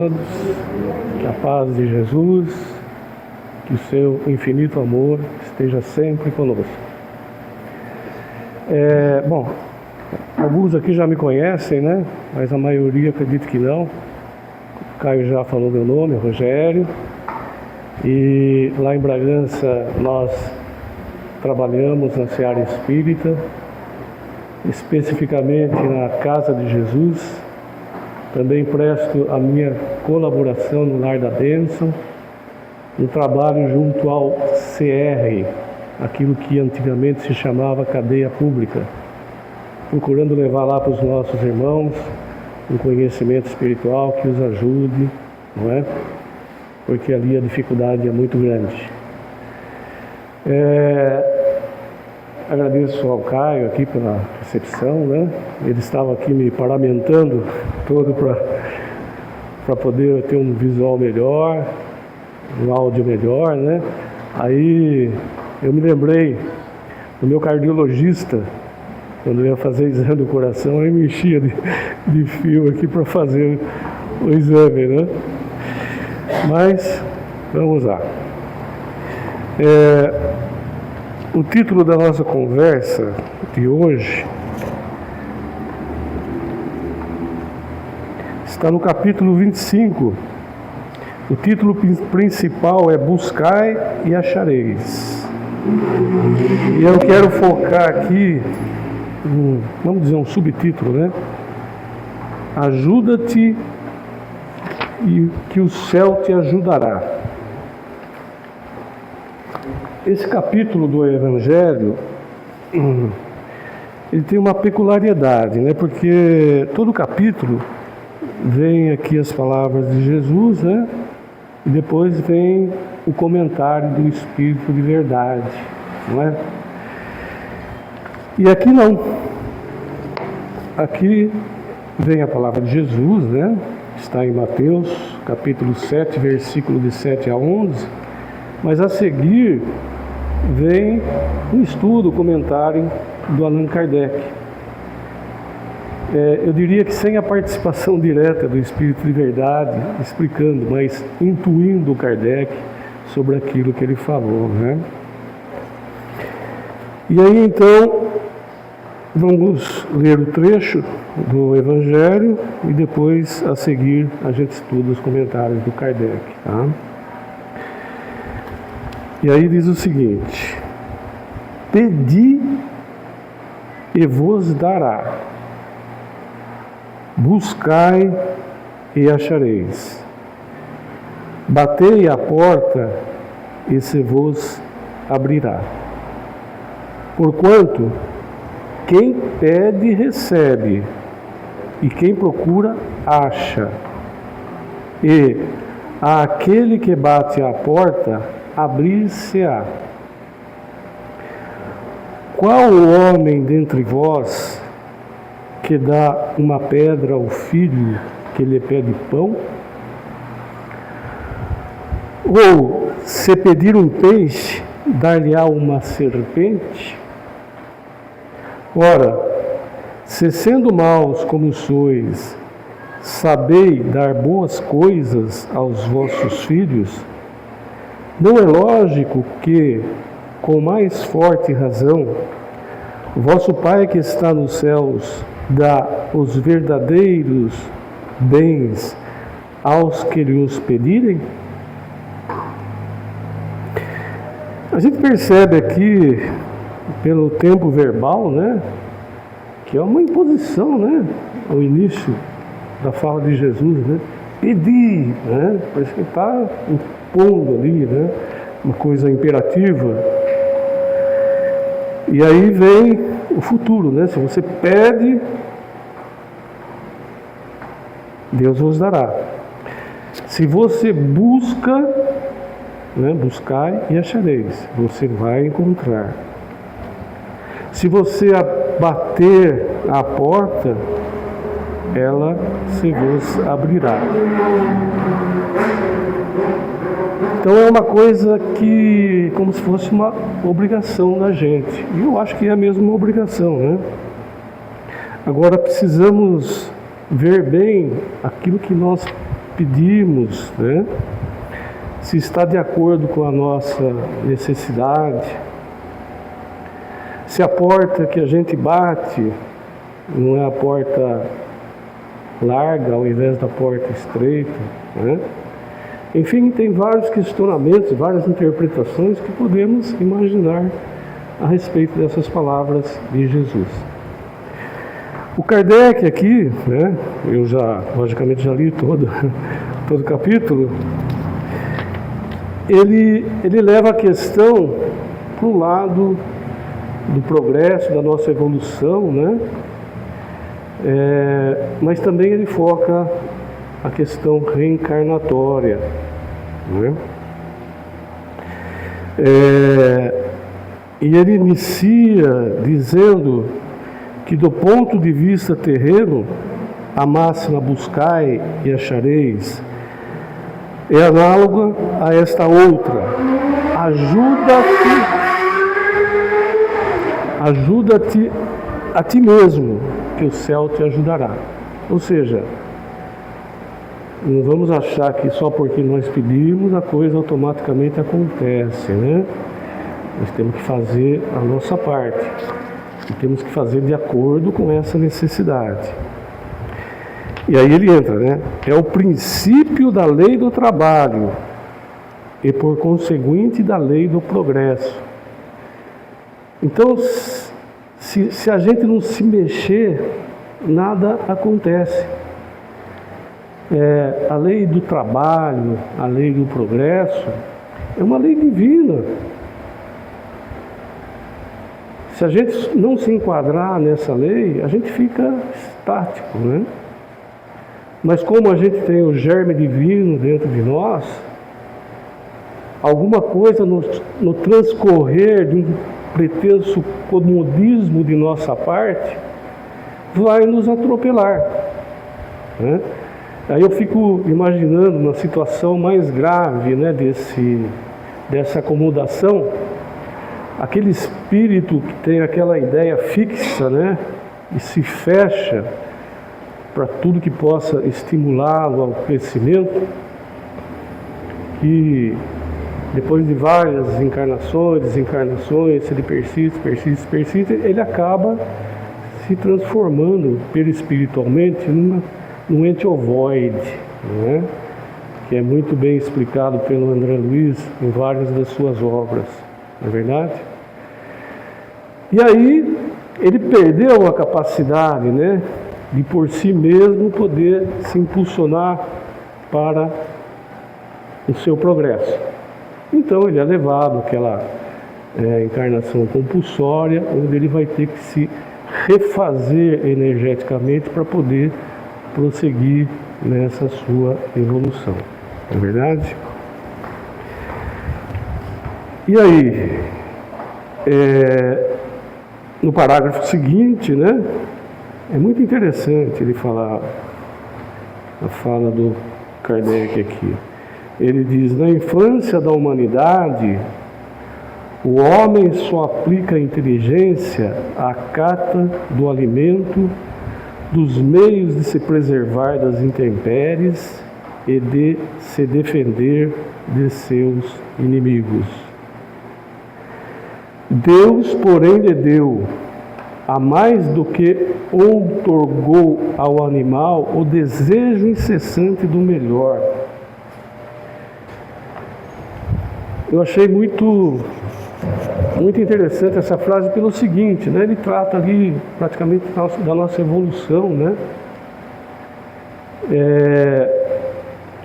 Que a paz de Jesus, que o seu infinito amor esteja sempre conosco. Bom, alguns aqui já me conhecem, né? Mas a maioria acredito que não. O Caio já falou meu nome, Rogério. E lá em Bragança nós trabalhamos na seara espírita, especificamente na Casa de Jesus. Também presto a minha colaboração no Lar da Bênção, no trabalho junto ao CR, aquilo que antigamente se chamava cadeia pública, procurando levar lá para os nossos irmãos um conhecimento espiritual que os ajude, não é? Porque ali a dificuldade é muito grande. Agradeço ao Caio aqui pela recepção, né? Ele estava aqui me paramentando todo para poder ter um visual melhor, um áudio melhor, né? Aí eu me lembrei do meu cardiologista, quando eu ia fazer exame do coração, ele me enchia de fio aqui para fazer o exame, né? Mas vamos lá. O título da nossa conversa de hoje está no capítulo 25. O título principal é Buscai e Achareis. E eu quero focar aqui, vamos dizer, um subtítulo, né? Ajuda-te e que o céu te ajudará. Esse capítulo do Evangelho, ele tem uma peculiaridade, né? Porque todo capítulo vem aqui as palavras de Jesus, né? E depois vem o comentário do Espírito de verdade, não é? E aqui não. Aqui vem a palavra de Jesus, né? Está em Mateus, capítulo 7, versículo de 7 a 11. Mas a seguir vem um estudo, comentário do Allan Kardec. Eu diria que sem a participação direta do Espírito de Verdade, explicando, mas intuindo o Kardec sobre aquilo que ele falou, né? E aí então, vamos ler o trecho do Evangelho e depois, a seguir, a gente estuda os comentários do Kardec, tá? E aí diz o seguinte: pedi e vos dará, buscai e achareis, batei à porta e se vos abrirá. Porquanto quem pede recebe, e quem procura acha, e àquele que bate à porta abrir-se-á. Qual o homem dentre vós que dá uma pedra ao filho que lhe pede pão? Ou, se pedir um peixe, dar-lhe-á uma serpente? Ora, se sendo maus como sois, sabeis dar boas coisas aos vossos filhos, não é lógico que, com mais forte razão, vosso Pai que está nos céus dá os verdadeiros bens aos que lhe os pedirem? A gente percebe aqui, pelo tempo verbal, né, que é uma imposição, né, ao início da fala de Jesus, né? Pedir, né? Parece que está impondo ali, né? Uma coisa imperativa. E aí vem o futuro, né? Se você pede, Deus vos dará. Se você busca, né? Buscai e achareis, você vai encontrar. Se você bater à porta, ela se vos abrirá. Então é uma coisa que, como se fosse uma obrigação da gente. E eu acho que é mesmo uma obrigação, né? Agora precisamos ver bem aquilo que nós pedimos, né? Se está de acordo com a nossa necessidade, se a porta que a gente bate não é a porta larga ao invés da porta estreita, né? Enfim, tem vários questionamentos, várias interpretações que podemos imaginar a respeito dessas palavras de Jesus. O Kardec aqui, né, eu logicamente já li todo o capítulo, ele leva a questão para o lado do progresso, da nossa evolução, né? Mas também ele foca a questão reencarnatória, né? E ele inicia dizendo que do ponto de vista terreno, a máxima buscai e achareis é análoga a esta outra. Ajuda-te a ti mesmo, que o céu te ajudará. Ou seja, não vamos achar que só porque nós pedimos a coisa automaticamente acontece, né? Nós temos que fazer a nossa parte. E temos que fazer de acordo com essa necessidade. E aí ele entra, né? É o princípio da lei do trabalho e, por conseguinte, da lei do progresso. Então, se a gente não se mexer, nada acontece. A lei do trabalho, a lei do progresso, é uma lei divina. Se a gente não se enquadrar nessa lei, a gente fica estático, né? Mas como a gente tem o germe divino dentro de nós, alguma coisa no transcorrer de um pretenso comodismo de nossa parte vai nos atropelar, né? Aí eu fico imaginando uma situação mais grave, né, dessa acomodação, aquele espírito que tem aquela ideia fixa, né, e se fecha para tudo que possa estimulá-lo ao crescimento, e depois de várias encarnações, desencarnações, se ele persiste, ele acaba se transformando perispiritualmente num ente ovoide, né? Que é muito bem explicado pelo André Luiz em várias das suas obras, não é verdade? E aí ele perdeu a capacidade, né, de por si mesmo poder se impulsionar para o seu progresso. Então ele é levado àquela encarnação compulsória, onde ele vai ter que se refazer energeticamente para poder prosseguir nessa sua evolução. Não é verdade? E aí, no parágrafo seguinte, né, é muito interessante ele falar, a fala do Kardec aqui. Ele diz: na infância da humanidade, o homem só aplica a inteligência à cata do alimento, dos meios de se preservar das intempéries e de se defender de seus inimigos. Deus, porém, lhe deu, a mais do que outorgou ao animal, o desejo incessante do melhor. Eu achei muito interessante essa frase pelo seguinte, né? Ele trata ali praticamente da nossa evolução, né?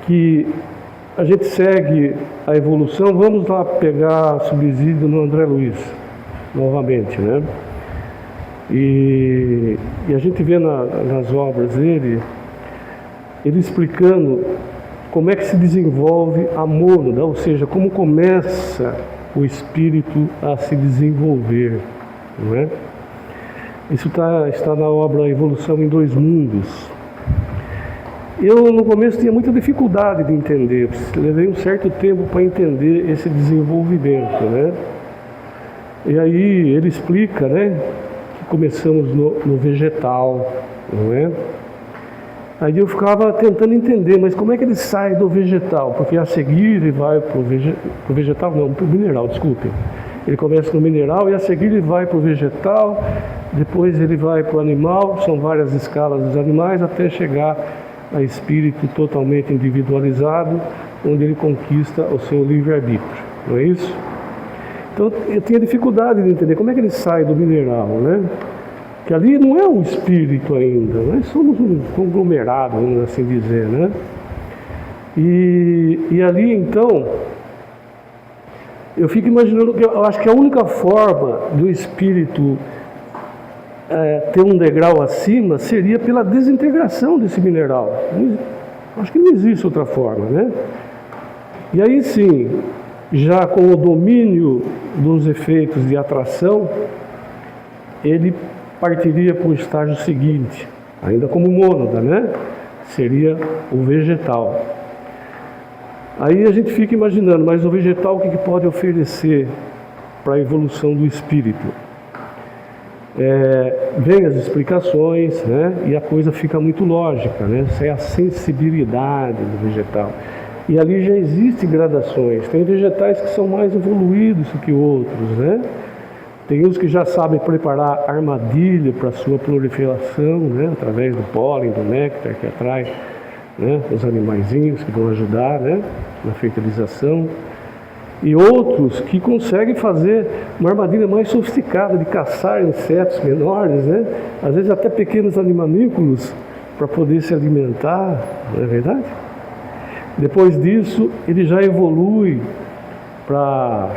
Que a gente segue a evolução. Vamos lá pegar subsídio no André Luiz, novamente, né? E a gente vê nas obras dele, ele explicando como é que se desenvolve a mônada, ou seja, como começa o espírito a se desenvolver, não é? Isso está na obra Evolução em Dois Mundos. Eu, no começo, tinha muita dificuldade de entender, levei um certo tempo para entender esse desenvolvimento, né? E aí ele explica, né, que começamos no vegetal, não é? Aí eu ficava tentando entender, mas como é que ele sai do vegetal? Porque a seguir ele vai para o vegetal, não, para o mineral, desculpem. Ele começa no mineral e a seguir ele vai para o vegetal, depois ele vai para o animal, são várias escalas dos animais, até chegar a espírito totalmente individualizado, onde ele conquista o seu livre-arbítrio, não é isso? Então eu tinha dificuldade de entender como é que ele sai do mineral, né? Que ali não é um espírito ainda, nós somos um conglomerado, vamos assim dizer, né? E ali então, eu fico imaginando que eu acho que a única forma do espírito ter um degrau acima seria pela desintegração desse mineral. Acho que não existe outra forma, né? E aí sim, já com o domínio dos efeitos de atração, ele partiria para o estágio seguinte, ainda como mônada, né? Seria o vegetal. Aí a gente fica imaginando, mas o vegetal o que pode oferecer para a evolução do espírito? Vem as explicações, né? E a coisa fica muito lógica, né? Essa é a sensibilidade do vegetal. E ali já existem gradações. Tem vegetais que são mais evoluídos do que outros, né? Tem uns que já sabem preparar armadilha para a sua proliferação, né? Através do pólen, do néctar que atrai, né? Os animaizinhos que vão ajudar, né? Na fertilização. E outros que conseguem fazer uma armadilha mais sofisticada de caçar insetos menores, né? Às vezes até pequenos animalículos para poder se alimentar, não é verdade? Depois disso, ele já evolui para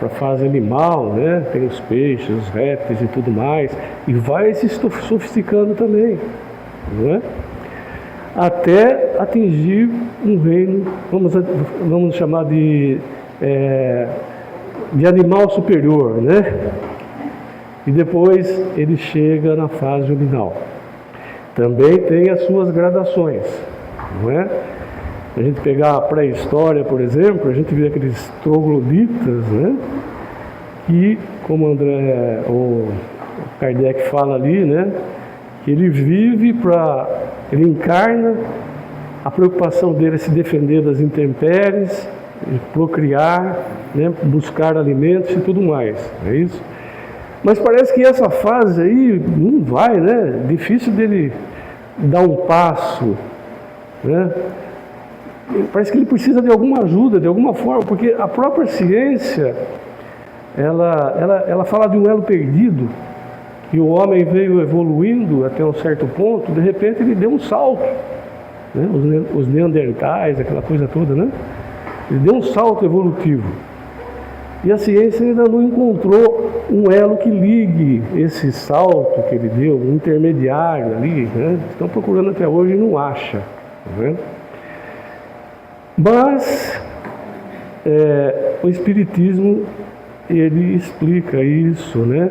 a fase animal, né? Tem os peixes, os répteis e tudo mais, e vai se sofisticando também, não é? Até atingir um reino, vamos chamar de animal superior, né? E depois ele chega na fase luminal. Também tem as suas gradações, não é? A gente pegar a pré-história, por exemplo, a gente vê aqueles trogloditas, né? Que, como o Kardec fala ali, né? Que ele vive ele encarna, a preocupação dele é se defender das intempéries, procriar, né? Buscar alimentos e tudo mais, é isso? Mas parece que essa fase aí não vai, né? Difícil dele dar um passo, né? Parece que ele precisa de alguma ajuda, de alguma forma, porque a própria ciência, ela fala de um elo perdido, que o homem veio evoluindo até um certo ponto, de repente ele deu um salto, né? Os neandertais, aquela coisa toda, né? Ele deu um salto evolutivo. E a ciência ainda não encontrou um elo que ligue esse salto que ele deu, um intermediário ali, né? Estão procurando até hoje e não acha, né? Mas o Espiritismo, ele explica isso, né?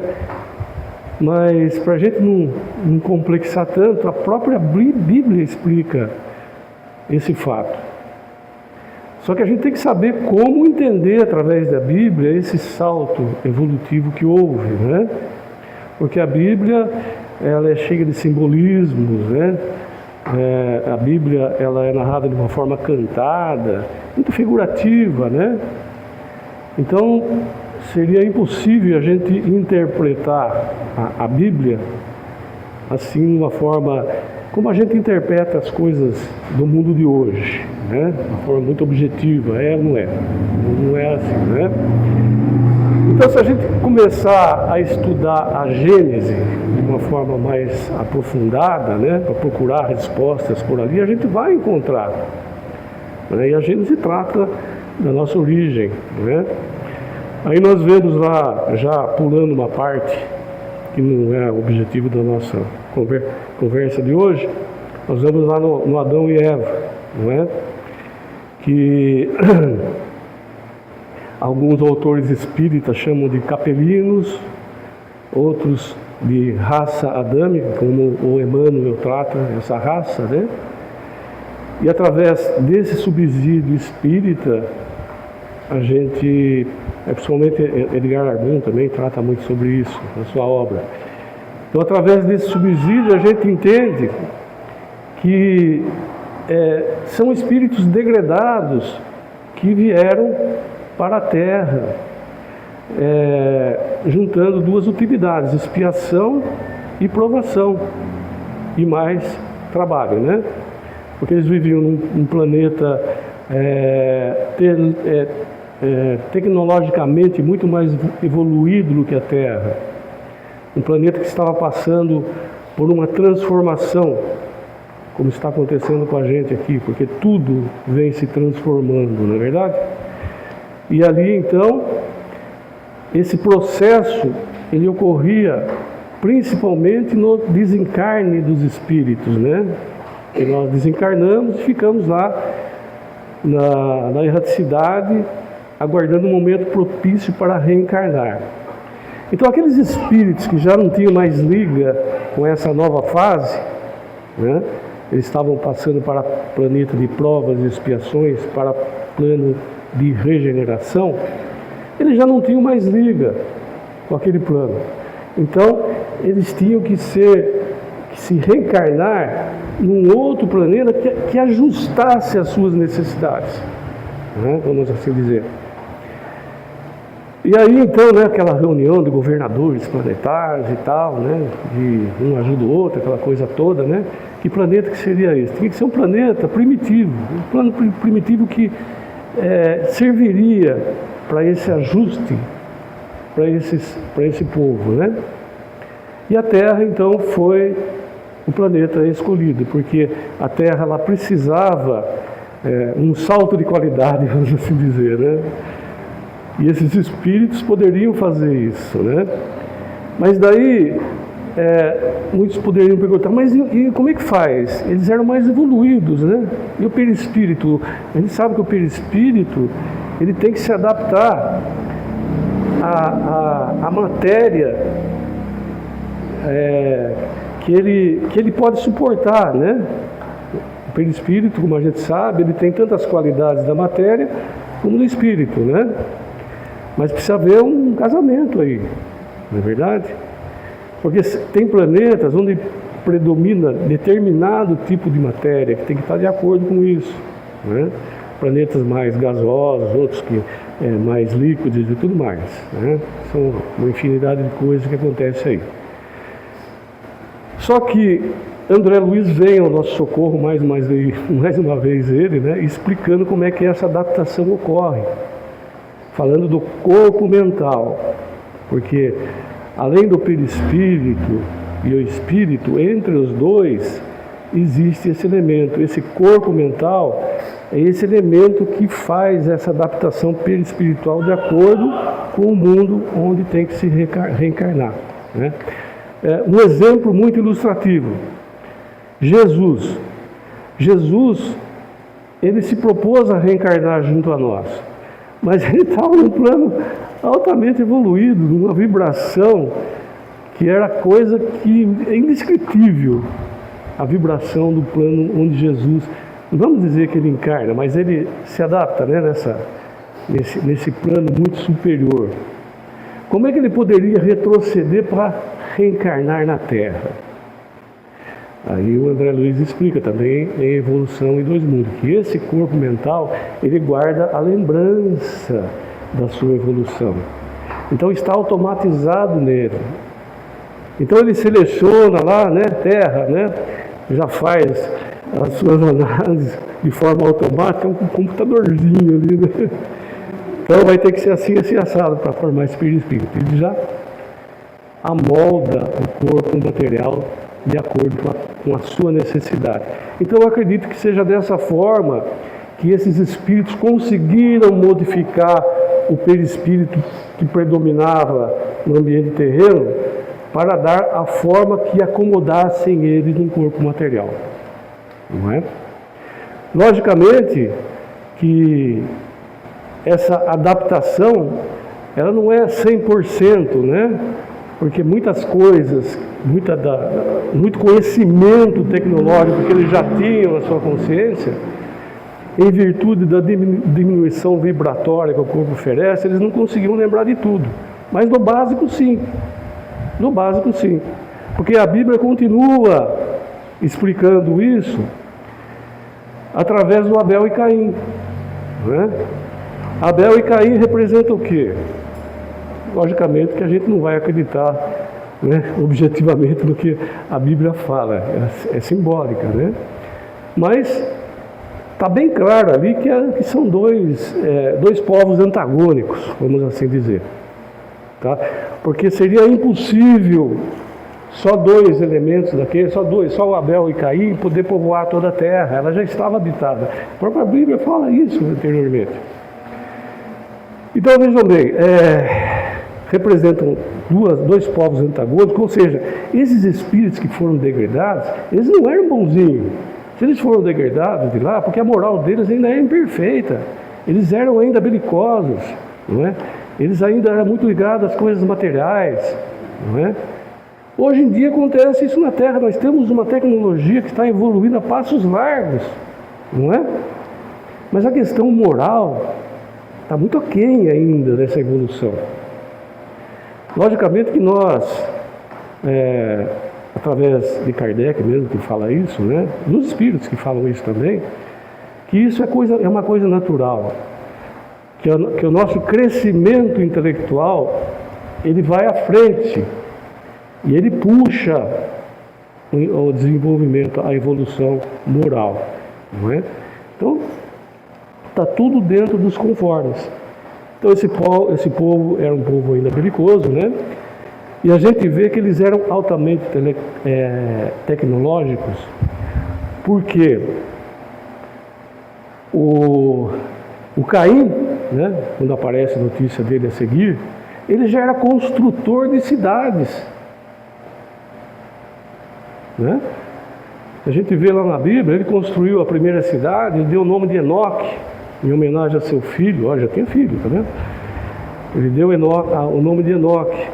Mas para a gente não complexar tanto, a própria Bíblia explica esse fato. Só que a gente tem que saber como entender através da Bíblia esse salto evolutivo que houve, né? Porque a Bíblia, ela é cheia de simbolismos, né? A Bíblia, ela é narrada de uma forma cantada, muito figurativa, né? Então, seria impossível a gente interpretar a Bíblia assim, de uma forma como a gente interpreta as coisas do mundo de hoje, né? De uma forma muito objetiva, ou não é? Não é assim, né? Então, se a gente começar a estudar a Gênese de uma forma mais aprofundada, né, para procurar respostas por ali, a gente vai encontrar, né? E a Gênese trata da nossa origem, né? Aí nós vemos lá, já pulando uma parte que não é o objetivo da nossa conversa de hoje, nós vemos lá no Adão e Eva, não é? Que alguns autores espíritas chamam de capelinos, outros de raça adâmica, como o Emmanuel trata essa raça, né? E através desse subsídio espírita, a gente, principalmente Edgar Argum também trata muito sobre isso na sua obra. Então, através desse subsídio, a gente entende que são espíritos degradados que vieram para a Terra, juntando duas utilidades, expiação e provação, e mais trabalho, né? Porque eles viviam num planeta tecnologicamente muito mais evoluído do que a Terra, um planeta que estava passando por uma transformação, como está acontecendo com a gente aqui, porque tudo vem se transformando, não é verdade? E ali então, esse processo, ele ocorria principalmente no desencarne dos espíritos, né? Que nós desencarnamos e ficamos lá na erraticidade, aguardando um momento propício para reencarnar. Então aqueles espíritos que já não tinham mais liga com essa nova fase, né? Eles estavam passando para planeta de provas e expiações, para plano de regeneração, eles já não tinham mais liga com aquele plano. Então, eles tinham que se reencarnar num outro planeta que ajustasse as suas necessidades, né? Vamos assim dizer. E aí então, né, aquela reunião de governadores planetários e tal, né, de um ajuda o outro, aquela coisa toda, né? Que planeta que seria esse? Tinha que ser um planeta primitivo, um plano primitivo que serviria para esse ajuste, para esse povo, né? E a Terra então foi o planeta escolhido, porque a Terra ela precisava um salto de qualidade, vamos assim dizer, né? E esses espíritos poderiam fazer isso, né? Mas daí, muitos poderiam perguntar, mas e como é que faz? Eles eram mais evoluídos, né? E o perispírito? A gente sabe que o perispírito, ele tem que se adaptar à matéria que ele pode suportar, né? O perispírito, como a gente sabe, ele tem tantas qualidades da matéria como do espírito, né? Mas precisa haver um casamento aí, não é verdade? Porque tem planetas onde predomina determinado tipo de matéria que tem que estar de acordo com isso, né? Planetas mais gasosos, outros que mais líquidos e tudo mais, né? São uma infinidade de coisas que acontece aí. Só que André Luiz vem ao nosso socorro mais uma vez ele, né? Explicando como é que essa adaptação ocorre, falando do corpo mental, porque além do perispírito e o espírito, entre os dois existe esse elemento. Esse corpo mental é esse elemento que faz essa adaptação perispiritual de acordo com o mundo onde tem que se reencarnar, né? Um exemplo muito ilustrativo: Jesus, ele se propôs a reencarnar junto a nós, mas ele estava num plano altamente evoluído, numa vibração que era coisa que é indescritível, a vibração do plano onde Jesus, não vamos dizer que ele encarna, mas ele se adapta, né, nesse plano muito superior. Como é que ele poderia retroceder para reencarnar na Terra? Aí o André Luiz explica também em Evolução em Dois Mundos, que esse corpo mental, ele guarda a lembrança da sua evolução. Então está automatizado nele. Então ele seleciona lá, né, Terra, né, já faz as suas análises de forma automática, um computadorzinho ali, né? Então vai ter que ser assim assado para formar esse perispírito. Ele já amolda o corpo material de acordo com a sua necessidade. Então eu acredito que seja dessa forma que esses espíritos conseguiram modificar o perispírito que predominava no ambiente terreno para dar a forma que acomodassem eles no corpo material. Não é? Logicamente que essa adaptação, ela não é 100%, né? Porque muitas coisas, muito conhecimento tecnológico que eles já tinham na sua consciência, em virtude da diminuição vibratória que o corpo oferece, eles não conseguiam lembrar de tudo. Mas no básico sim, porque a Bíblia continua explicando isso através do Abel e Caim, né? Abel e Caim representam o quê? Logicamente que a gente não vai acreditar, né, objetivamente no que a Bíblia fala, é simbólica, né? Mas está bem claro ali que são dois povos antagônicos, vamos assim dizer, tá? Porque seria impossível só dois elementos daquele, só o Abel e Caim poder povoar toda a terra, ela já estava habitada. A própria Bíblia fala isso anteriormente. Então vejam bem, representam dois povos antagônicos, ou seja, esses espíritos que foram degradados, eles não eram bonzinhos. Se eles foram degradados de lá, porque a moral deles ainda é imperfeita, eles eram ainda belicosos, não é? Eles ainda eram muito ligados às coisas materiais, não é? Hoje em dia acontece isso na Terra, nós temos uma tecnologia que está evoluindo a passos largos, não é? Mas a questão moral está muito aquém ainda dessa evolução. Logicamente que nós, através de Kardec mesmo que fala isso, né? Dos espíritos que falam isso também, que isso é uma coisa natural, que o nosso crescimento intelectual ele vai à frente e ele puxa o desenvolvimento, a evolução moral, não é? Então está tudo dentro dos conformes. Então esse povo era um povo ainda belicoso, né? E a gente vê que eles eram altamente tecnológicos, porque o Caim, né, quando aparece a notícia dele a seguir, ele já era construtor de cidades, né? A gente vê lá na Bíblia, ele construiu a primeira cidade, ele deu o nome de Enoque, em homenagem a seu filho. Olha, já tem filho, tá vendo? Ele deu o nome de Enoque.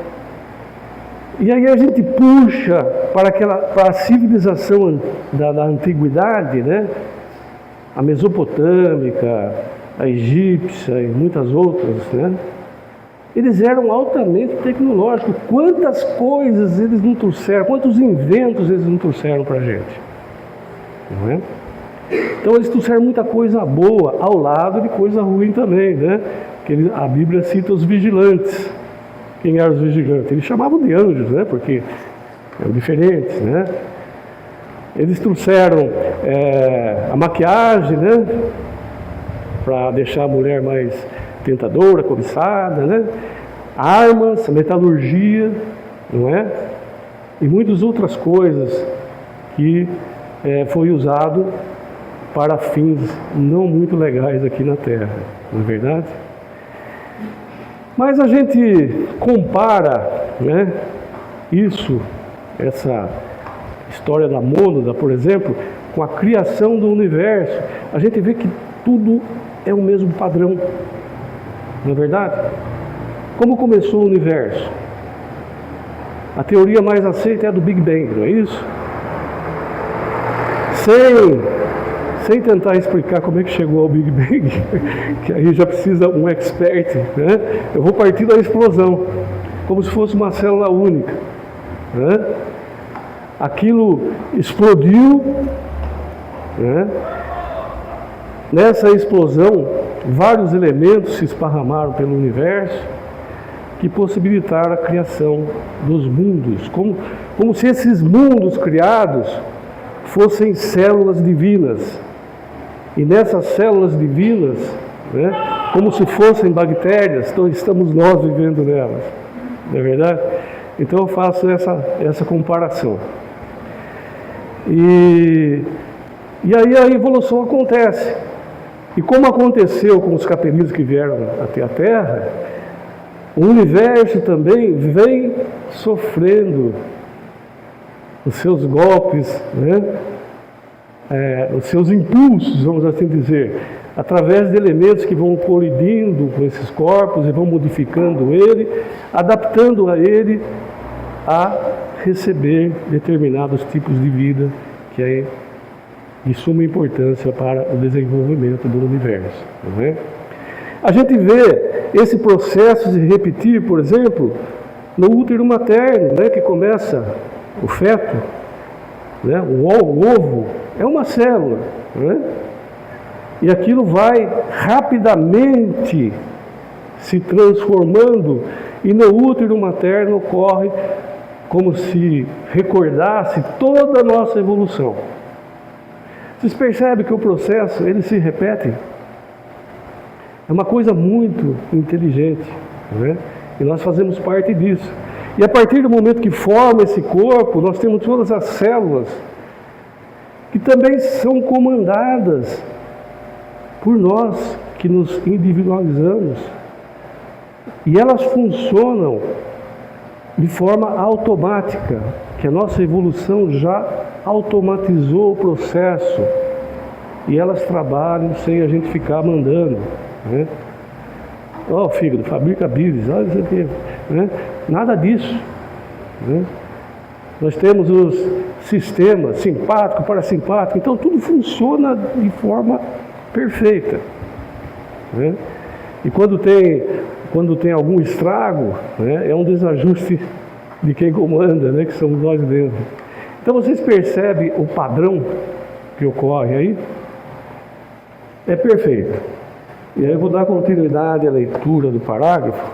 E aí a gente puxa para a civilização da antiguidade, né? A mesopotâmica, a egípcia e muitas outras, né? Eles eram altamente tecnológicos. Quantas coisas eles não trouxeram, quantos inventos eles não trouxeram para a gente, não é? Então eles trouxeram muita coisa boa, ao lado de coisa ruim também, né? Que a Bíblia cita os vigilantes. Quem eram os vigilantes? Eles chamavam de anjos, né? Porque eram diferentes, né? Eles trouxeram a maquiagem, né? Para deixar a mulher mais tentadora, cobiçada, né? Armas, metalurgia, não é? E muitas outras coisas que foi usado para fins não muito legais aqui na Terra, não é verdade? Mas a gente compara, né, essa história da mônada, por exemplo, com a criação do universo. A gente vê que tudo é o mesmo padrão, não é verdade? Como começou o universo? A teoria mais aceita é a do Big Bang, não é isso? Sem tentar explicar como é que chegou ao Big Bang, que aí já precisa um expert, né? Eu vou partir da explosão, como se fosse uma célula única, né? Aquilo explodiu, né? Nessa explosão, vários elementos se esparramaram pelo universo que possibilitaram a criação dos mundos, como se esses mundos criados fossem células divinas. E nessas células divinas, né, como se fossem bactérias, então estamos nós vivendo nelas, não é verdade? Então eu faço essa comparação. E aí a evolução acontece. E como aconteceu com os capelinhos que vieram até a Terra, o universo também vem sofrendo os seus golpes, né? Os seus impulsos, vamos assim dizer, através de elementos que vão colidindo com esses corpos e vão modificando ele, adaptando a ele a receber determinados tipos de vida que é de suma importância para o desenvolvimento do universo, não é? A gente vê esse processo se repetir, por exemplo, no útero materno, né, que começa o feto, né? O ovo é uma célula, né? E aquilo vai rapidamente se transformando, e no útero materno ocorre como se recordasse toda a nossa evolução. Vocês percebem que o processo, ele se repete? É uma coisa muito inteligente, né? E nós fazemos parte disso. E a partir do momento que forma esse corpo, nós temos todas as células que também são comandadas por nós, que nos individualizamos. E elas funcionam de forma automática, que a nossa evolução já automatizou o processo. E elas trabalham sem a gente ficar mandando, né? Ó, fígado, fabrica bílis, olha isso aqui, né? Nada disso, né? Nós temos os sistemas simpático, parasimpático, então tudo funciona de forma perfeita, né? E quando tem algum estrago, né, é um desajuste de quem comanda, né, que somos nós mesmos. Então vocês percebem o padrão que ocorre aí? É perfeito. E aí eu vou dar continuidade à leitura do parágrafo.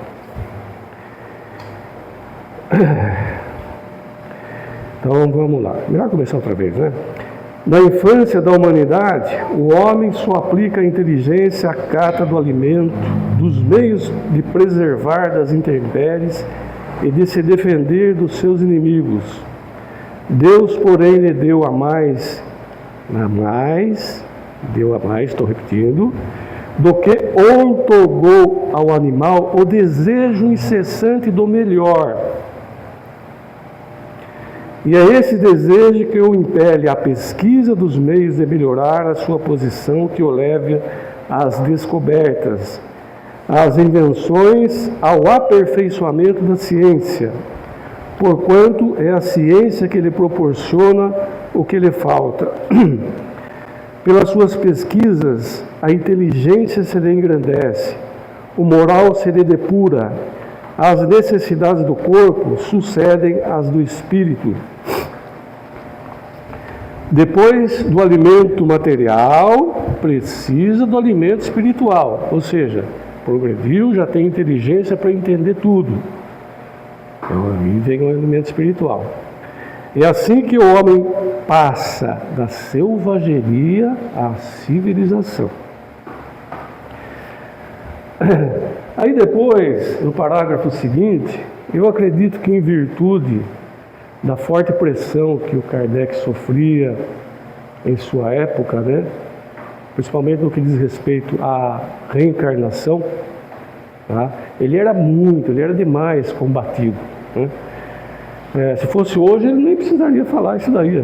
Então vamos lá. Melhor começar outra vez, né? Na infância da humanidade, o homem só aplica a inteligência à cata do alimento, dos meios de preservar das intempéries e de se defender dos seus inimigos. Deus, porém, lhe deu a mais, estou repetindo, do que outorgou ao animal o desejo incessante do melhor. E é esse desejo que o impele à pesquisa dos meios de melhorar a sua posição, que o leve às descobertas, às invenções, ao aperfeiçoamento da ciência, porquanto é a ciência que lhe proporciona o que lhe falta. Pelas suas pesquisas, a inteligência se lhe engrandece, o moral se lhe depura, as necessidades do corpo sucedem às do espírito. Depois do alimento material, precisa do alimento espiritual, ou seja, progrediu, já tem inteligência para entender tudo. Então aí vem o alimento espiritual. É assim que o homem passa da selvageria à civilização. Aí depois, no parágrafo seguinte, eu acredito que em virtude da forte pressão que o Kardec sofria em sua época, né, principalmente no que diz respeito à reencarnação, tá, ele era demais combatido, né? Se fosse hoje, ele nem precisaria falar isso daí.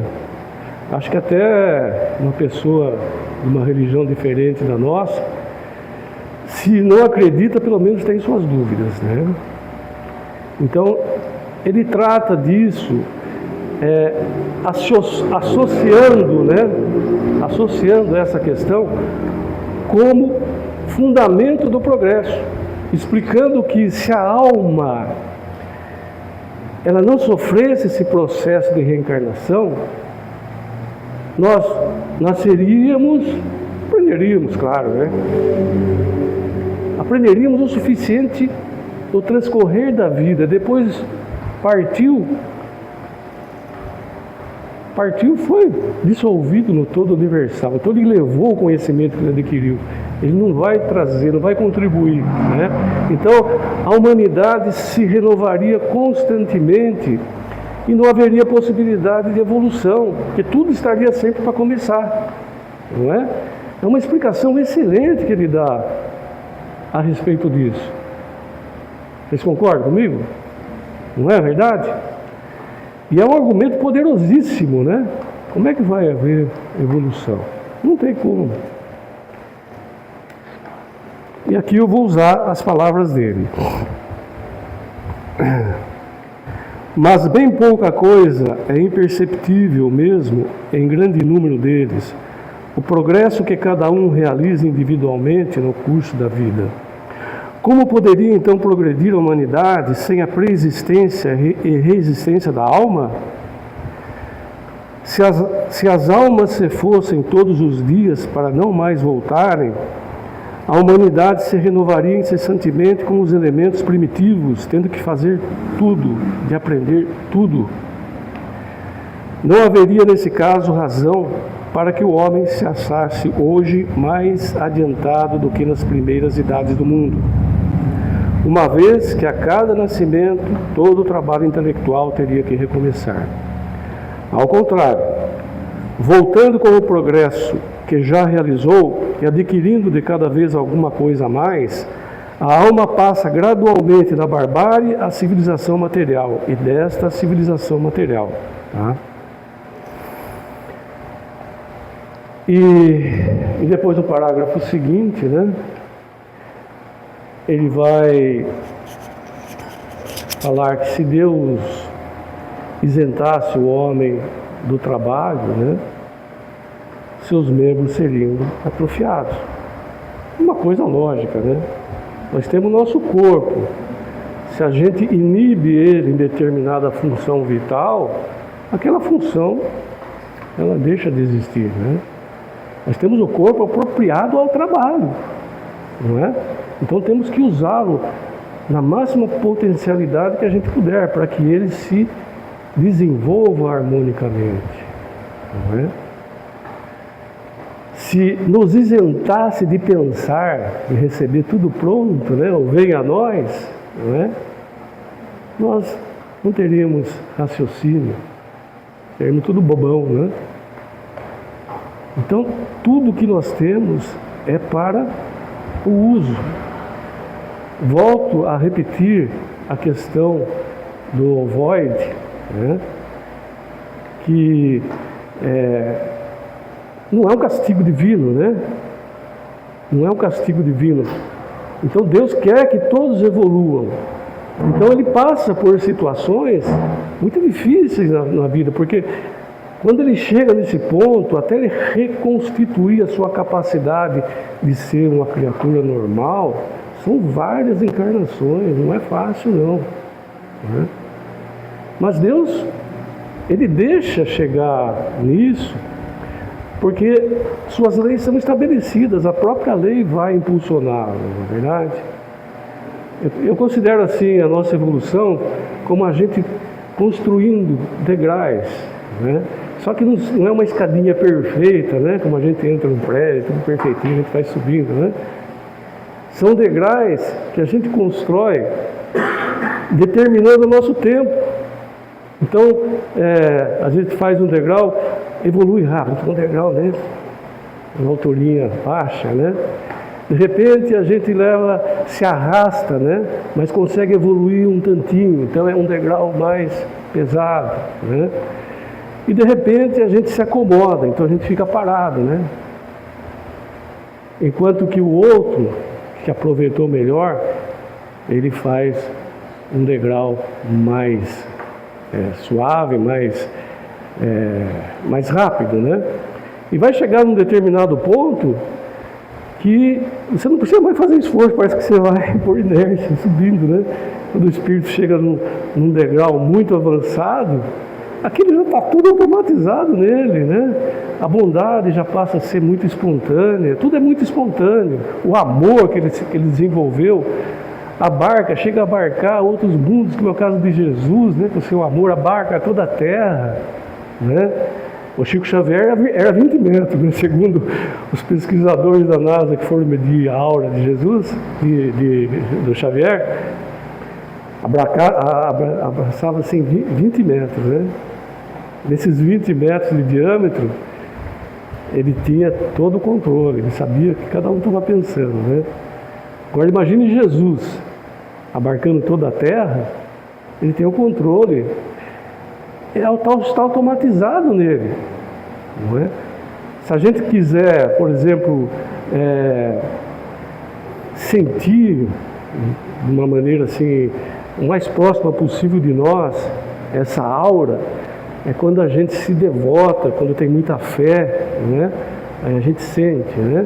Acho que até uma pessoa de uma religião diferente da nossa, se não acredita, pelo menos tem suas dúvidas, né? Então, ele trata disso associando essa questão como fundamento do progresso, explicando que se a alma ela não sofresse esse processo de reencarnação, nós aprenderíamos, claro, né? Aprenderíamos o suficiente no transcorrer da vida. Depois partiu, foi dissolvido no todo universal. Então ele levou o conhecimento que ele adquiriu. Ele não vai trazer, não vai contribuir, né? Então a humanidade se renovaria constantemente e não haveria possibilidade de evolução, porque tudo estaria sempre para começar, não é? É uma explicação excelente que ele dá a respeito disso. Vocês concordam comigo? Não é verdade? E é um argumento poderosíssimo, né? Como é que vai haver evolução? Não tem como. E aqui eu vou usar as palavras dele. Mas bem pouca coisa é imperceptível mesmo em grande número deles, o progresso que cada um realiza individualmente no curso da vida. Como poderia então progredir a humanidade sem a preexistência e resistência da alma? Se as almas se fossem todos os dias para não mais voltarem, a humanidade se renovaria incessantemente com os elementos primitivos, tendo que fazer tudo, de aprender tudo. Não haveria, nesse caso, razão para que o homem se achasse hoje mais adiantado do que nas primeiras idades do mundo, uma vez que a cada nascimento todo o trabalho intelectual teria que recomeçar. Ao contrário, voltando com o progresso que já realizou e adquirindo de cada vez alguma coisa a mais, a alma passa gradualmente da barbárie à civilização material e desta civilização material. Tá? E depois no parágrafo seguinte, né, ele vai falar que se Deus isentasse o homem do trabalho, né, seus membros seriam atrofiados. Uma coisa lógica, né? Nós temos o nosso corpo. Se a gente inibe ele em determinada função vital, aquela função, ela deixa de existir, né? Nós temos o corpo apropriado ao trabalho, não é? Então temos que usá-lo na máxima potencialidade que a gente puder, para que ele se desenvolva harmonicamente, não é? Se nos isentasse de pensar, de receber tudo pronto, né, ou venha a nós, não é? Nós não teríamos raciocínio, teríamos tudo bobão, né? Então, tudo que nós temos é para o uso. Volto a repetir a questão do void, né? Que não é um castigo divino, né? Não é um castigo divino. Então Deus quer que todos evoluam. Então Ele passa por situações muito difíceis na vida, porque quando ele chega nesse ponto, até ele reconstituir a sua capacidade de ser uma criatura normal, são várias encarnações, não é fácil não, né? Mas Deus, Ele deixa chegar nisso, porque suas leis são estabelecidas, a própria lei vai impulsioná-lo, não é verdade? Eu considero assim a nossa evolução como a gente construindo degraus, né? Só que não é uma escadinha perfeita, né? Como a gente entra no prédio, tudo perfeitinho, a gente vai subindo, né? São degraus que a gente constrói determinando o nosso tempo. Então, a gente faz um degrau, evolui rápido, um degrau, né? Uma alturinha baixa, né? De repente a gente se arrasta, né? Mas consegue evoluir um tantinho, então é um degrau mais pesado, né? E de repente a gente se acomoda, então a gente fica parado, né? Enquanto que o outro, que aproveitou melhor, ele faz um degrau mais suave, mais rápido, né? E vai chegar num determinado ponto que você não precisa mais fazer esforço, parece que você vai por inércia, subindo, né? Quando o espírito chega num degrau muito avançado, aquilo já está tudo automatizado nele, né? A bondade já passa a ser muito espontânea, tudo é muito espontâneo. O amor que ele desenvolveu, chega a abarcar outros mundos, como é o caso de Jesus, né? Com o seu amor abarca toda a terra, né? O Chico Xavier era 20 metros, né? Segundo os pesquisadores da NASA que foram medir a aura de Jesus, do Xavier, abraçava assim 20 metros, né? Nesses 20 metros de diâmetro, ele tinha todo o controle, ele sabia o que cada um estava pensando, né? Agora imagine Jesus abarcando toda a terra, ele tem o controle, está automatizado nele, não é? Se a gente quiser, por exemplo, sentir de uma maneira assim, o mais próxima possível de nós, essa aura, é quando a gente se devota, quando tem muita fé, né? Aí a gente sente, né?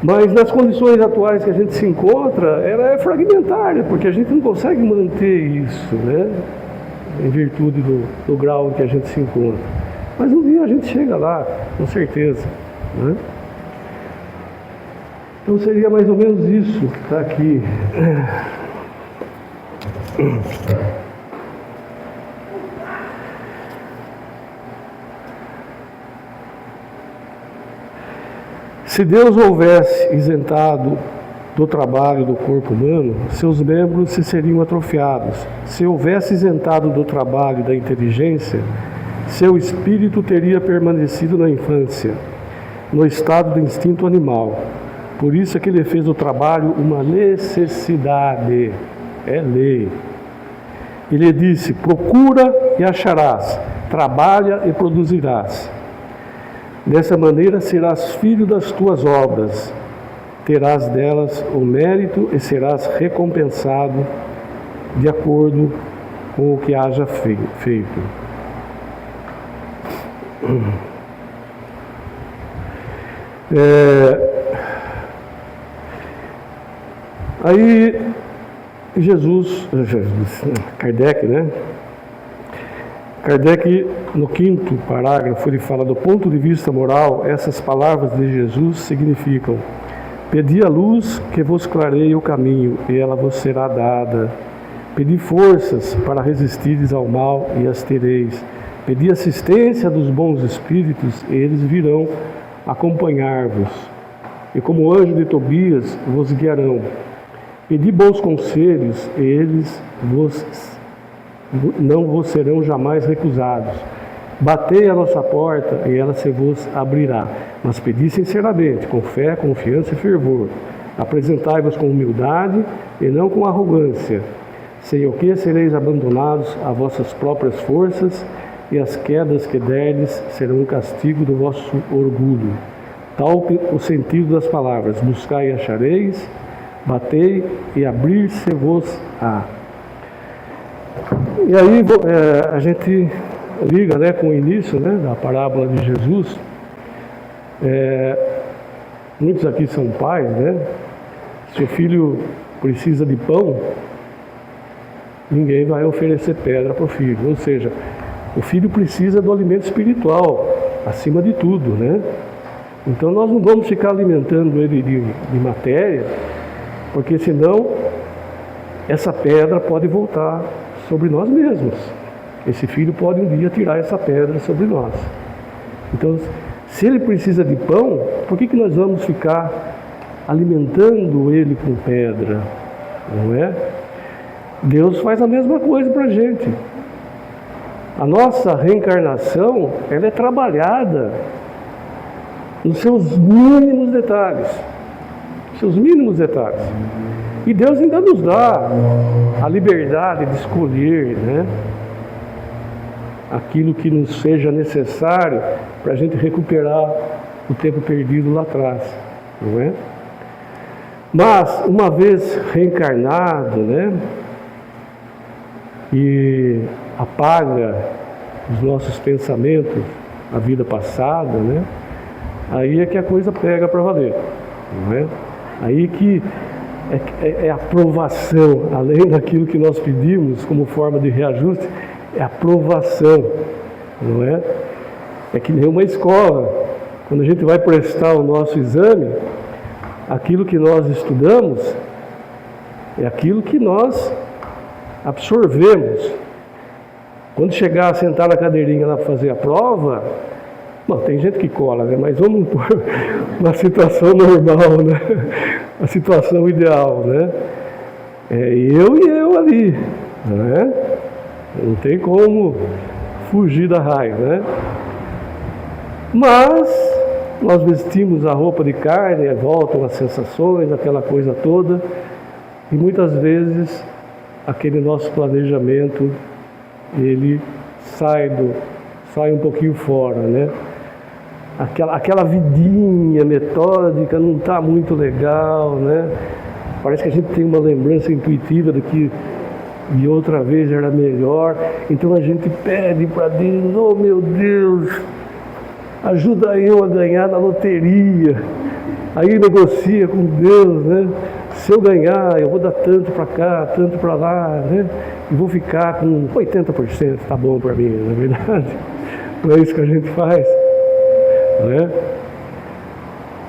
Mas nas condições atuais que a gente se encontra, ela é fragmentária, porque a gente não consegue manter isso, né? Em virtude do grau em que a gente se encontra. Mas um dia a gente chega lá, com certeza, né? Então seria mais ou menos isso que está aqui. Se Deus houvesse isentado do trabalho do corpo humano, seus membros se seriam atrofiados. Se houvesse isentado do trabalho da inteligência, seu espírito teria permanecido na infância, no estado do instinto animal. Por isso é que ele fez do trabalho uma necessidade, é lei. Ele disse: procura e acharás, trabalha e produzirás. Dessa maneira serás filho das tuas obras, terás delas o mérito e serás recompensado de acordo com o que haja feito. Aí Kardec, né? Kardec, no 5º parágrafo, ele fala: do ponto de vista moral, essas palavras de Jesus significam: pedi a luz que vos clareie o caminho, e ela vos será dada. Pedi forças para resistires ao mal, e as tereis. Pedi assistência dos bons espíritos, e eles virão acompanhar-vos. E como anjo de Tobias vos guiarão. Pedi bons conselhos, e eles não vos serão jamais recusados. Batei a nossa porta, e ela se vos abrirá. Mas pedi sinceramente, com fé, confiança e fervor. Apresentai-vos com humildade e não com arrogância. Sem o que sereis abandonados a vossas próprias forças, e as quedas que derdes serão um castigo do vosso orgulho. Tal o sentido das palavras: buscai e achareis, batei e abrir-se-vos-á. E aí a gente liga, né, com o início, né, da parábola de Jesus. Muitos aqui são pais, né? Se o filho precisa de pão, ninguém vai oferecer pedra para o filho. Ou seja, o filho precisa do alimento espiritual, acima de tudo, né? Então nós não vamos ficar alimentando ele de matéria, porque senão essa pedra pode voltar sobre nós mesmos. Esse filho pode um dia tirar essa pedra sobre nós. Então, se ele precisa de pão, por que nós vamos ficar alimentando ele com pedra? Não é? Deus faz a mesma coisa para a gente. A nossa reencarnação, ela é trabalhada nos seus mínimos detalhes. Seus mínimos detalhes. E Deus ainda nos dá a liberdade de escolher, né, aquilo que nos seja necessário para a gente recuperar o tempo perdido lá atrás, não é? Mas, uma vez reencarnado, né, e apaga os nossos pensamentos, a vida passada, né, aí é que a coisa pega para valer, não é? Aí que é aprovação, além daquilo que nós pedimos como forma de reajuste, é aprovação, não é? É que nem uma escola, quando a gente vai prestar o nosso exame, aquilo que nós estudamos é aquilo que nós absorvemos. Quando chegar a sentar na cadeirinha lá para fazer a prova, bom, tem gente que cola, né? Mas vamos pôr uma situação normal, né? A situação ideal, né? É eu e eu ali, né? Não tem como fugir da raia, né? Mas nós vestimos a roupa de carne, voltam as sensações, aquela coisa toda, e muitas vezes aquele nosso planejamento, ele sai um pouquinho fora, né? Aquela vidinha metódica não está muito legal, né? Parece que a gente tem uma lembrança intuitiva de que de outra vez era melhor, então a gente pede para Deus: oh meu Deus, ajuda eu a ganhar na loteria. Aí negocia com Deus, né? Se eu ganhar, eu vou dar tanto para cá, tanto para lá, né? E vou ficar com 80%, tá bom para mim, não é verdade? Não é isso que a gente faz, né?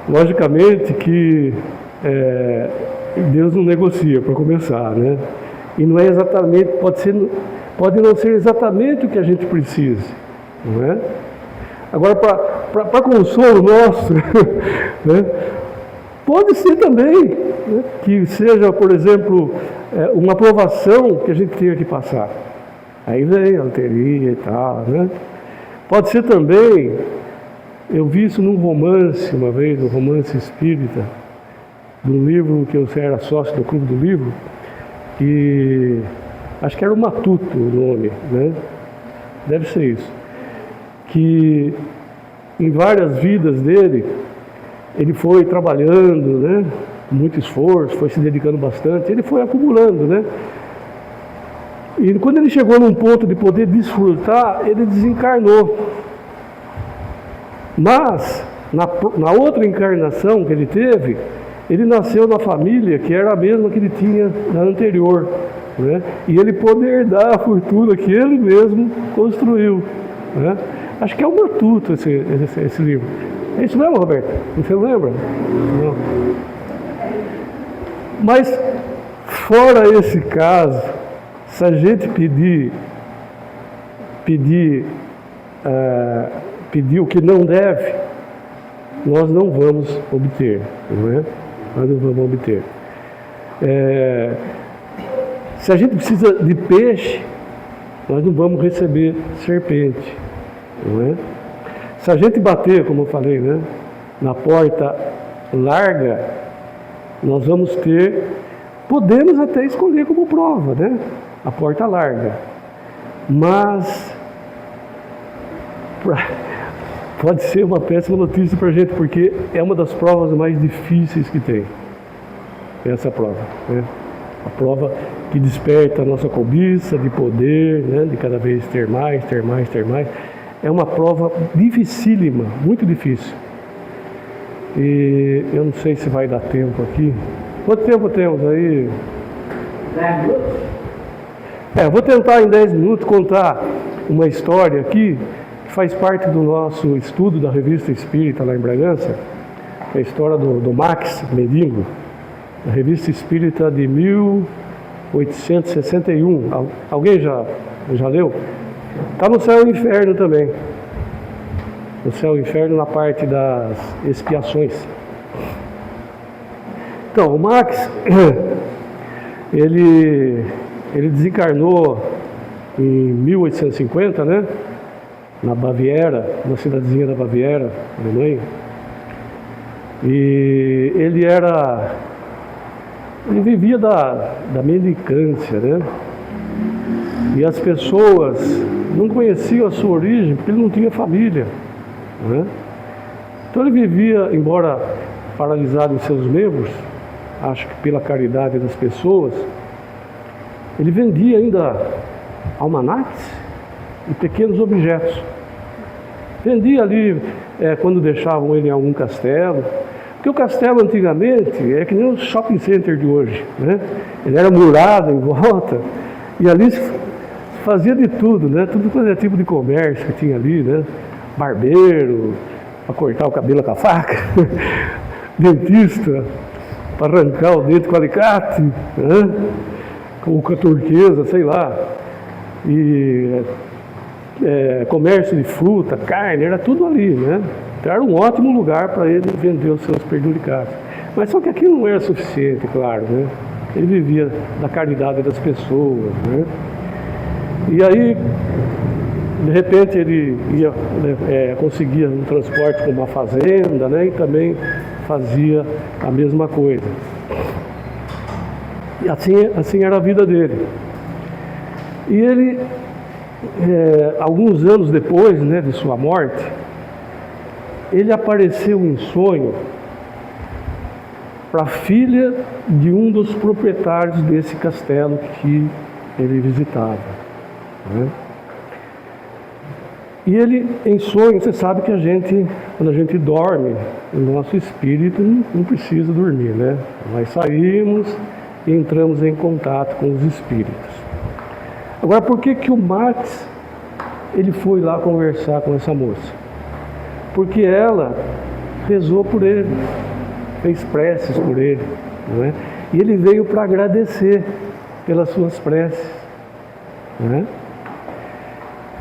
Logicamente que Deus não negocia, para começar, né? E não é exatamente, pode não ser exatamente o que a gente precisa, não é? Agora, para consolo nosso, né? Pode ser também, né? Que seja, por exemplo, uma aprovação que a gente tenha que passar. Aí vem a loteria e tal, né? Pode ser também, eu vi isso num romance uma vez, um romance espírita, de um livro que eu era sócio do Clube do Livro, e acho que era o Matuto o nome, né? Deve ser isso. Que em várias vidas dele, ele foi trabalhando, né? Com muito esforço, foi se dedicando bastante, ele foi acumulando, né? E quando ele chegou num ponto de poder desfrutar, ele desencarnou. Mas, na outra encarnação que ele teve, ele nasceu na família que era a mesma que ele tinha na anterior, né? E ele pôde herdar a fortuna que ele mesmo construiu, né? Acho que é o Matuto esse livro. É isso mesmo, Roberto? Você lembra? Não. Mas, fora esse caso, se a gente pedir o que não deve, nós não vamos obter, não é? Nós não vamos obter. Se a gente precisa de peixe, nós não vamos receber serpente, não é? Se a gente bater, como eu falei, né, na porta larga, nós vamos podemos até escolher como prova, né, a porta larga, mas pode ser uma péssima notícia para a gente, porque é uma das provas mais difíceis que tem, essa prova, né? A prova que desperta a nossa cobiça de poder, né, de cada vez ter mais. É uma prova dificílima, muito difícil. E eu não sei se vai dar tempo aqui. Quanto tempo temos aí? 10 minutos. Eu vou tentar em 10 minutos contar uma história aqui que faz parte do nosso estudo da Revista Espírita lá em Bragança, que é a história do Max Medingo, a Revista Espírita de 1861. Alguém já leu? Está no Céu e Inferno também. No Céu e Inferno, na parte das expiações. Então, o Max, ele desencarnou em 1850, né? Na Baviera, na cidadezinha da Baviera, Alemanha. E ele vivia da mendicância, né? E as pessoas não conheciam a sua origem porque ele não tinha família, né? Então ele vivia, embora paralisado em seus membros, acho que pela caridade das pessoas, ele vendia ainda almanaques e pequenos objetos. Vendia ali quando deixavam ele em algum castelo, porque o castelo antigamente é que nem o shopping center de hoje, né? Ele era murado em volta e ali se fazia de tudo, né? Tudo quanto é tipo de comércio que tinha ali, né? Barbeiro, para cortar o cabelo com a faca, dentista, para arrancar o dente com alicate, né? Com a turquesa, sei lá. E comércio de fruta, carne, era tudo ali, né? Então era um ótimo lugar para ele vender os seus penduricados. Mas só que aquilo não era suficiente, claro, né? Ele vivia da caridade das pessoas, né? E aí, de repente, ele conseguia um transporte com uma fazenda, né? E também fazia a mesma coisa. E assim era a vida dele. E ele, alguns anos depois, né, de sua morte, ele apareceu em sonho para a filha de um dos proprietários desse castelo que ele visitava, né? E ele, em sonho, você sabe que quando a gente dorme, o nosso espírito não precisa dormir, né? Nós saímos e entramos em contato com os espíritos. Agora, por que o Max ele foi lá conversar com essa moça, porque ela rezou por ele, fez preces por ele, não é? E ele veio para agradecer pelas suas preces, não é?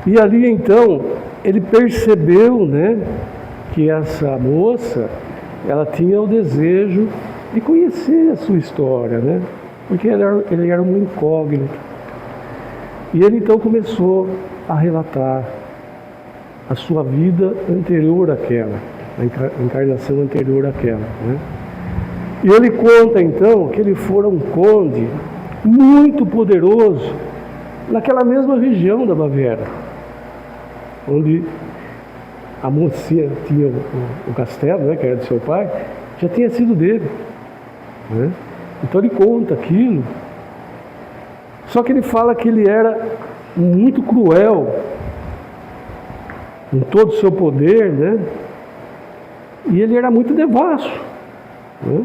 E ali então ele percebeu, né, que essa moça, ela tinha o desejo de conhecer a sua história, né? Porque ele era um incógnito. E ele então começou a relatar a sua vida anterior àquela, a encarnação anterior àquela, né? E ele conta então que ele fora um conde muito poderoso naquela mesma região da Baviera, onde a mocinha tinha o castelo, né, que era de seu pai, já tinha sido dele, né? Então ele conta aquilo, só que ele fala que ele era muito cruel em todo o seu poder, né? E ele era muito devasso, né?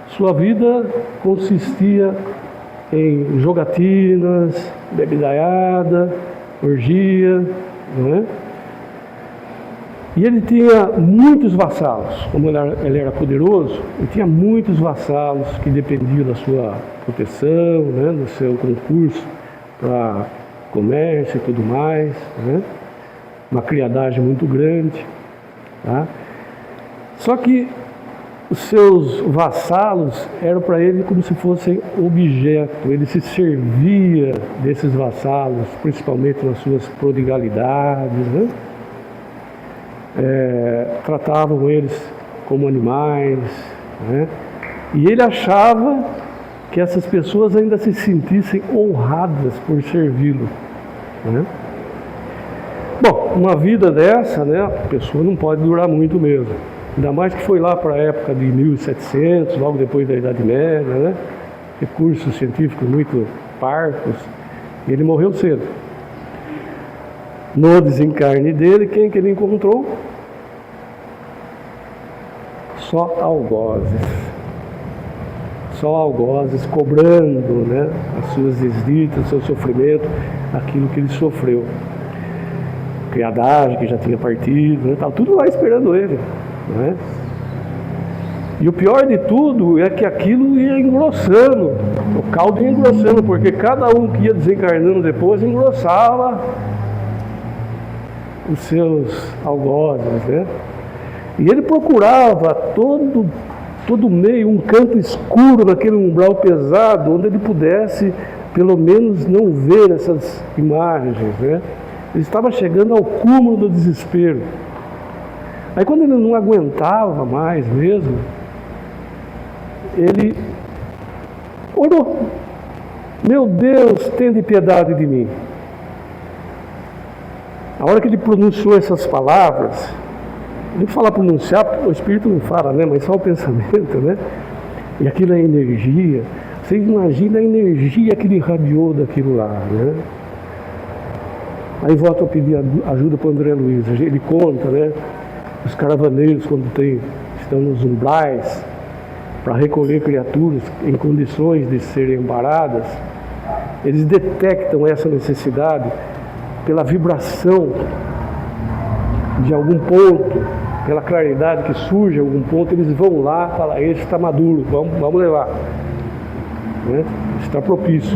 Sua vida consistia em jogatinas, bebidaiada, orgia, né? E ele tinha muitos vassalos, como ele era poderoso, ele tinha muitos vassalos que dependiam da sua proteção, né, do seu concurso para comércio e tudo mais, né? Uma criadagem muito grande, tá? Só que os seus vassalos eram para ele como se fossem objeto, ele se servia desses vassalos, principalmente nas suas prodigalidades, né? Tratavam eles como animais, né? E ele achava que essas pessoas ainda se sentissem honradas por servi-lo, né? Bom, uma vida dessa, né, a pessoa não pode durar muito mesmo, ainda mais que foi lá para a época de 1700, logo depois da Idade Média, né? Recursos científicos muito parcos, e ele morreu cedo. No desencarne dele, quem que ele encontrou? Só algozes. Só algozes cobrando, né, as suas desditas, o seu sofrimento, aquilo que ele sofreu. Criadagem que já tinha partido, né, estava tudo lá esperando ele, né? E o pior de tudo é que aquilo ia engrossando, o caldo ia engrossando, porque cada um que ia desencarnando depois engrossava os seus algozes, né? E ele procurava todo meio, um canto escuro naquele umbral pesado, onde ele pudesse pelo menos não ver essas imagens, né? Ele estava chegando ao cúmulo do desespero. Aí quando ele não aguentava mais mesmo, ele orou: meu Deus, tende piedade de mim. A hora que ele pronunciou essas palavras, não fala pronunciar, porque o Espírito não fala, né? Mas só o pensamento, né? E aquilo é energia. Você imagina a energia que ele irradiou daquilo lá, né? Aí volto a pedir ajuda para o André Luiz. Ele conta, né? Os caravaneiros, quando estão nos umbrais para recolher criaturas em condições de serem amparadas, eles detectam essa necessidade pela vibração de algum ponto, pela claridade que surge em algum ponto. Eles vão lá e falam: esse está maduro, vamos levar, né? Está propício.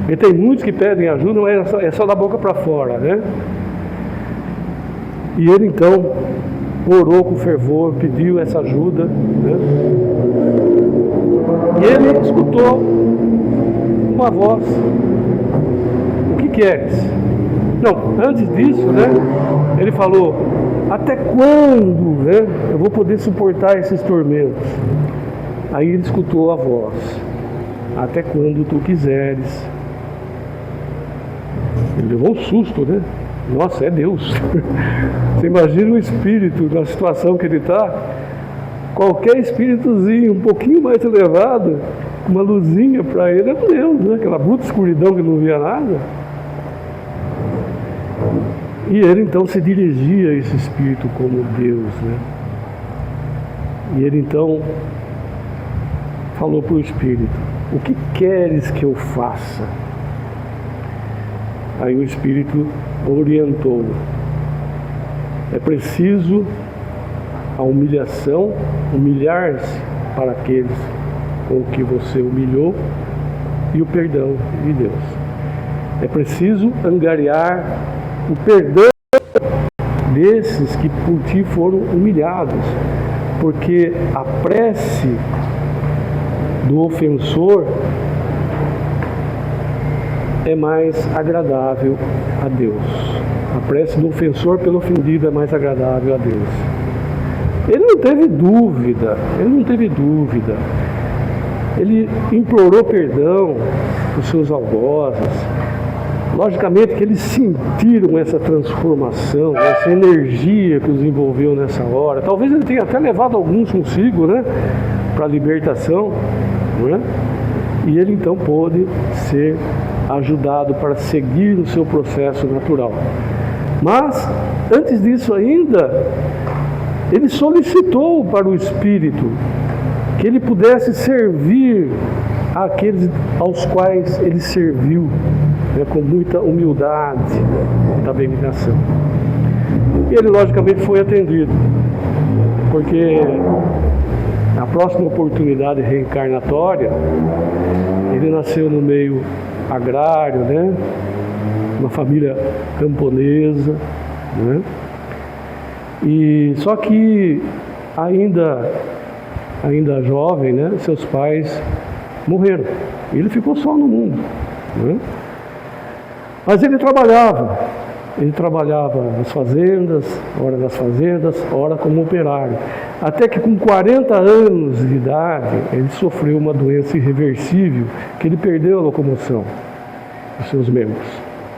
E tem muitos que pedem ajuda, mas é só da boca para fora, né? E ele então orou com fervor, pediu essa ajuda, né? E ele escutou uma voz: o que queres? Não, antes disso, né, ele falou: até quando, né, eu vou poder suportar esses tormentos? Aí ele escutou a voz: até quando tu quiseres. Ele levou um susto, né? Nossa, é Deus. Você imagina o espírito na situação que ele está, qualquer espíritozinho um pouquinho mais elevado, uma luzinha para ele é Deus, né? Aquela bruta escuridão que não via nada. E ele então se dirigia a esse espírito como Deus, né? E ele então falou para o espírito: o que queres que eu faça? Aí o Espírito orientou. É preciso a humilhação, humilhar-se para aqueles com que você humilhou e o perdão de Deus. É preciso angariar o perdão desses que por ti foram humilhados, porque a prece do ofensor é mais agradável a Deus. A prece do ofensor pelo ofendido é mais agradável a Deus. Ele não teve dúvida. Ele implorou perdão dos seus algozes. Logicamente que eles sentiram essa transformação, essa energia que os envolveu nessa hora. Talvez ele tenha até levado alguns consigo, né, para a libertação, né? E ele então pôde ser ajudado para seguir no seu processo natural. Mas, antes disso ainda, ele solicitou para o Espírito que ele pudesse servir àqueles aos quais ele serviu, né, com muita humildade, muita abnegação. E ele logicamente foi atendido, porque na próxima oportunidade reencarnatória, ele nasceu no meio agrário, né, uma família camponesa, né, e só que ainda jovem, né, seus pais morreram. Ele ficou só no mundo, né? Mas ele trabalhava nas fazendas, ora como operário. Até que com 40 anos de idade, ele sofreu uma doença irreversível, que ele perdeu a locomoção dos seus membros,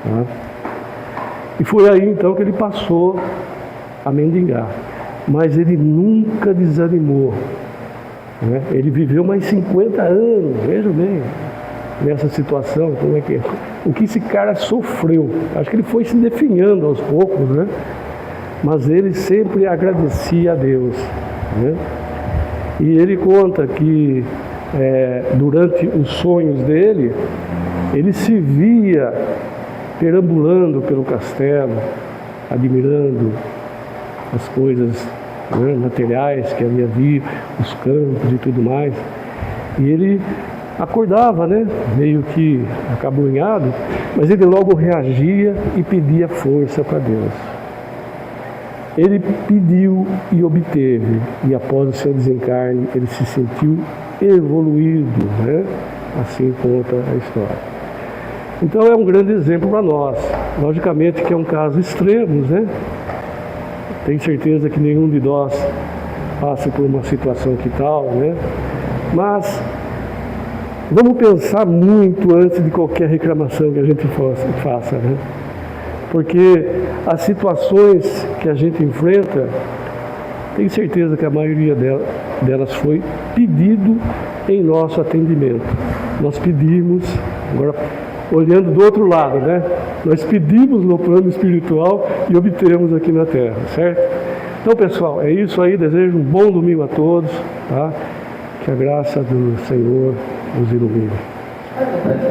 né? E foi aí então que ele passou a mendigar. Mas ele nunca desanimou, né? Ele viveu mais 50 anos, veja bem, nessa situação, como é que é? O que esse cara sofreu. Acho que ele foi se definhando aos poucos, né? Mas ele sempre agradecia a Deus, né? E ele conta que durante os sonhos dele, ele se via perambulando pelo castelo, admirando as coisas, né, materiais que havia visto, os campos e tudo mais. E ele acordava, né, meio que acabrunhado, mas ele logo reagia e pedia força para Deus. Ele pediu e obteve, e após o seu desencarne, ele se sentiu evoluído, né? Assim conta a história. Então é um grande exemplo para nós. Logicamente que é um caso extremo, né? Tenho certeza que nenhum de nós passa por uma situação que tal, né? Mas vamos pensar muito antes de qualquer reclamação que a gente faça, né? Porque as situações que a gente enfrenta, tenho certeza que a maioria delas foi pedido em nosso atendimento. Nós pedimos, agora olhando do outro lado, né? Nós pedimos no plano espiritual e obtemos aqui na Terra, certo? Então, pessoal, é isso aí. Desejo um bom domingo a todos, tá? Que a graça do Senhor nos ilumine.